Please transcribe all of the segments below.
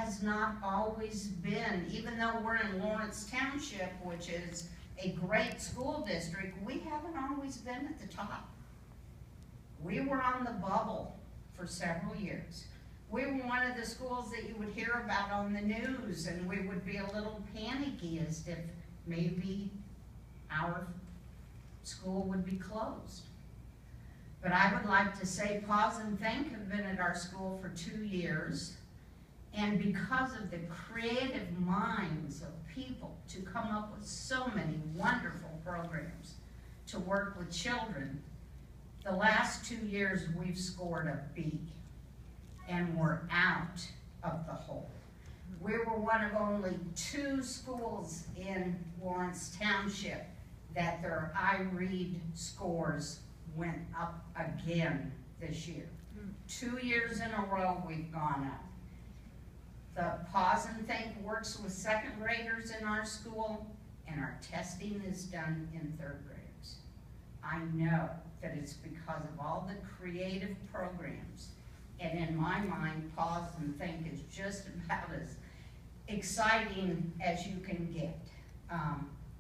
has not always been, even though we're in Lawrence Township, which is a great school district, we haven't always been at the top. We were on the bubble for several years. We were one of the schools that you would hear about on the news, and we would be a little panicky as if maybe our school would be closed. But I would like to say Pause and Think have been at our school for 2 years, and because of the creative minds of people to come up with so many wonderful programs to work with children, the last 2 years we've scored a B, and we're out of the hole. We were one of only 2 schools in Lawrence Township that their iRead scores went up again this year. 2 years in a row we've gone up. The Pause and Think works with 2nd graders in our school, and our testing is done in 3rd graders. I know that it's because of all the creative programs, and in my mind, Pause and Think is just about as exciting as you can get.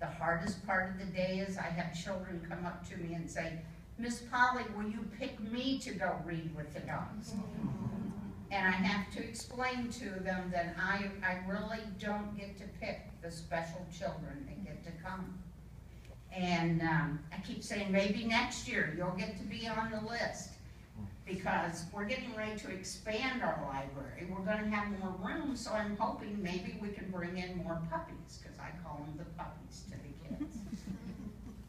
The hardest part of the day is I have children come up to me and say, Miss Polly, will you pick me to go read with the dogs? And I have to explain to them that I really don't get to pick the special children that get to come. And I keep saying, maybe next year you'll get to be on the list, because we're getting ready to expand our library. We're going to have more room, so I'm hoping maybe we can bring in more puppies, because I call them the puppies to the kids.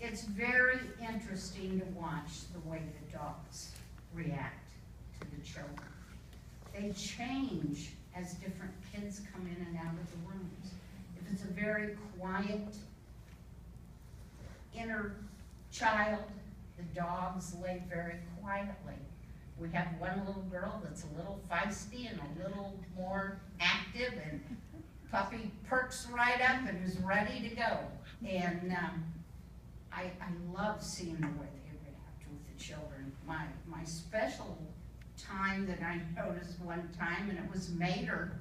It's very interesting to watch the way the dogs react to the children. They change as different kids come in and out of the rooms. If it's a very quiet inner child, the dogs lay very quietly. We have one little girl that's a little feisty and a little more active, and Puppy perks right up and is ready to go. And I love seeing the way they react with the children. My special time that I noticed one time, and it was Mater,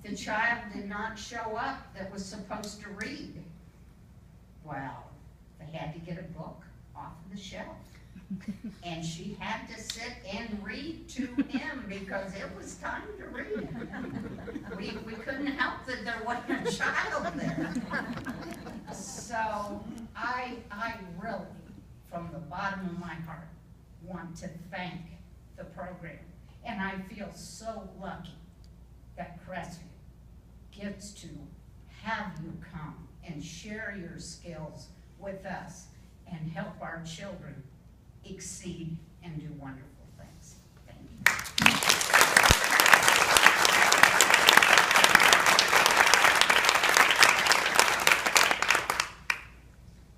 the child did not show up that was supposed to read. Well, they had to get a book off of the shelf, and she had to sit and read to him because it was time to read. We couldn't help that there wasn't a child there. So I really, from the bottom of my heart, want to thank the program. And I feel so lucky that Crestview gets to have you come and share your skills with us and help our children exceed and do wonderful things. Thank you.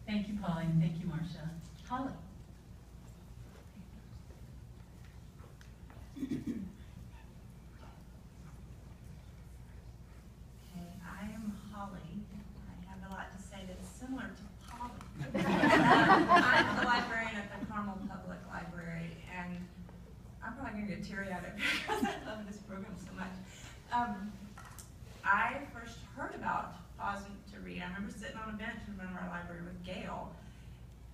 Thank you, Polly, and thank you, Marcia. Holly. I am Holly. I have a lot to say that's similar to Polly. I'm the librarian at the Carmel Public Library, and I'm probably going to get teary-eyed because I love this program so much. I first heard about Pausing to Read. I remember sitting on a bench in front of our library with Gail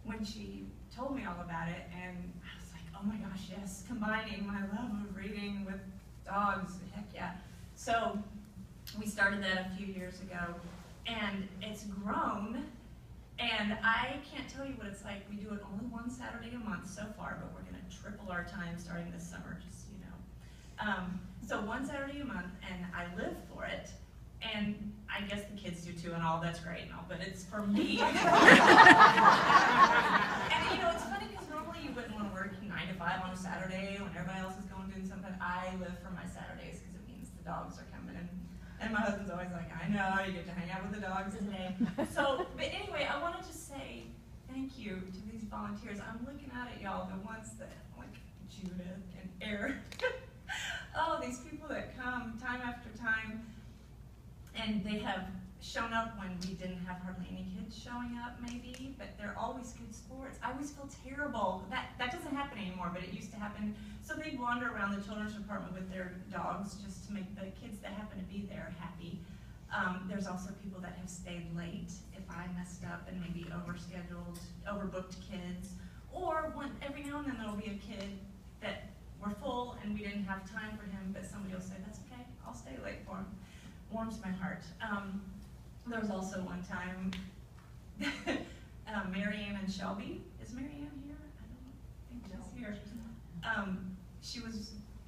when she told me all about it, and I was like, oh my gosh, yes, combining my love of reading with dogs, heck yeah. So we started that a few years ago, and it's grown, and I can't tell you what it's like. We do it only one Saturday a month so far, but we're going to triple our time starting this summer, just so you know. So one Saturday a month, and I live for it, and I guess the kids do too, and all that's great and all, but it's for me. And you know, it's funny because normally you wouldn't want to work 9 to 5 on a Saturday when everybody else is going doing something. I live for my Saturdays because it means the dogs are coming in. And my husband's always like, I know, you get to hang out with the dogs today. So, but anyway, I wanted to say thank you to these volunteers. I'm looking out at y'all, the ones that, like Judith and Eric. Oh, these people that come time after time, and they have shown up when we didn't have hardly any kids showing up, maybe, but they're always good sports. I always feel terrible. That doesn't happen anymore, but it used to happen. So they'd wander around the children's department with their dogs just to make the kids that happen to be there happy. There's also people that have stayed late if I messed up and maybe overscheduled, overbooked kids. Or every now and then there'll be a kid that we're full and we didn't have time for him, but somebody will say, that's okay, I'll stay late for him. Warms my heart. There was also one time, Marianne and Shelby. Is Marianne here? I don't think she's here.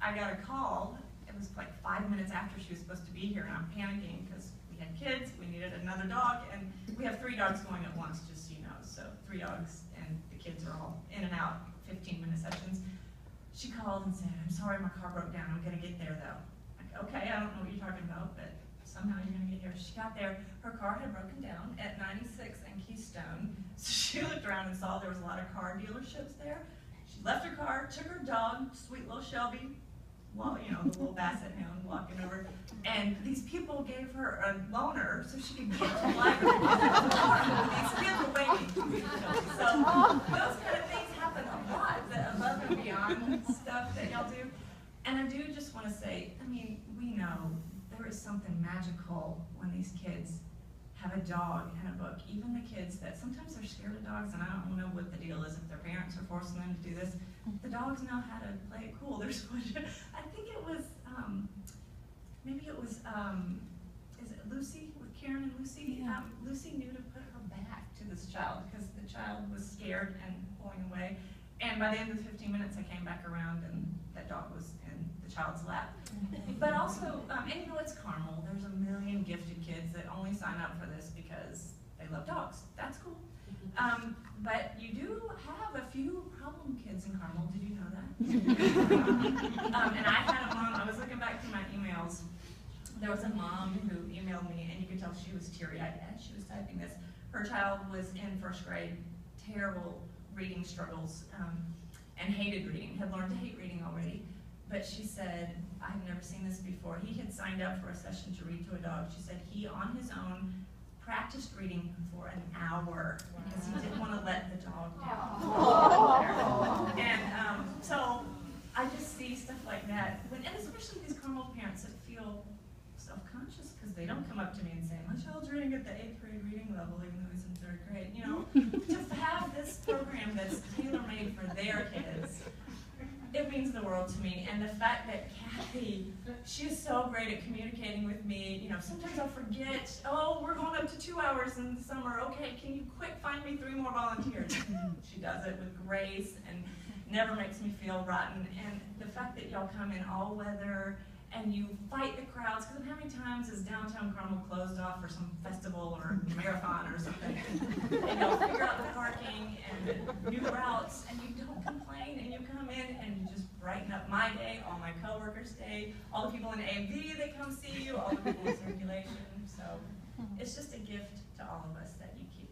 I got a call. It was like 5 minutes after she was supposed to be here, and I'm panicking because we had kids, we needed another dog, and we have 3 dogs going at once, just so you know. So 3 dogs, and the kids are all in and out, 15-minute sessions. She called and said, I'm sorry, my car broke down. I'm going to get there, though. Like, okay, I don't know what you're talking about, but somehow you're going to get here. She got there. Her car had broken down at 96 and Keystone. So she looked around and saw there was a lot of car dealerships there. She left her car, took her dog, sweet little Shelby, well, you know, the little basset hound walking over, and these people gave her a loaner so she could get to the library. These kids were waiting. So those kind of things happen a lot, that above and beyond stuff that y'all do. And I do just want to say, I mean, we know there is something magical when these kids have a dog and a book. Even the kids that sometimes they're scared of dogs, and I don't know what the deal is if their parents are forcing them to do this. The dogs know how to play it cool. There's one, I think it was, maybe it was, is it Lucy, with Karen and Lucy? Yeah. Lucy knew to put her back to this child because the child was scared and pulling away. And by the end of the 15 minutes, I came back around and that dog was in the child's lap. But also, and you know, it's Carmel. There's a million gifted kids that only sign up for this because they love dogs. That's cool. But you do have a few problem kids in Carmel. Did you know that? And I had a mom, I was looking back through my emails. There was a mom who emailed me, and you could tell she was teary-eyed as she was typing this. Her child was in 1st grade, terrible reading struggles, and hated reading, had learned to hate reading already. But she said, I've never seen this before. He had signed up for a session to read to a dog. She said he, on his own, practiced reading for an hour because he didn't want to let the dog down. And so I just see stuff like that, and especially these Carmel parents that feel self-conscious because they don't come up to me and say, my child's reading at the 8th grade reading level even though he's in 3rd grade. You know, to have this program that's tailor-made for their kids, it means the world to me. And the fact that Kathy, she's so great at communicating with me. You know, sometimes I'll forget, oh, we're going up to 2 hours in the summer. Okay, can you quick find me 3 more volunteers? She does it with grace and never makes me feel rotten. And the fact that y'all come in all weather and you fight the crowds, because how many times is downtown Carmel closed off for some festival or marathon or something? And y'all figure out the parking and new routes, and you don't complain, and you come in and you just brighten up my day, all my coworkers' day, all the people in AV that come see you, all the people in circulation. So it's just a gift to all of us that you keep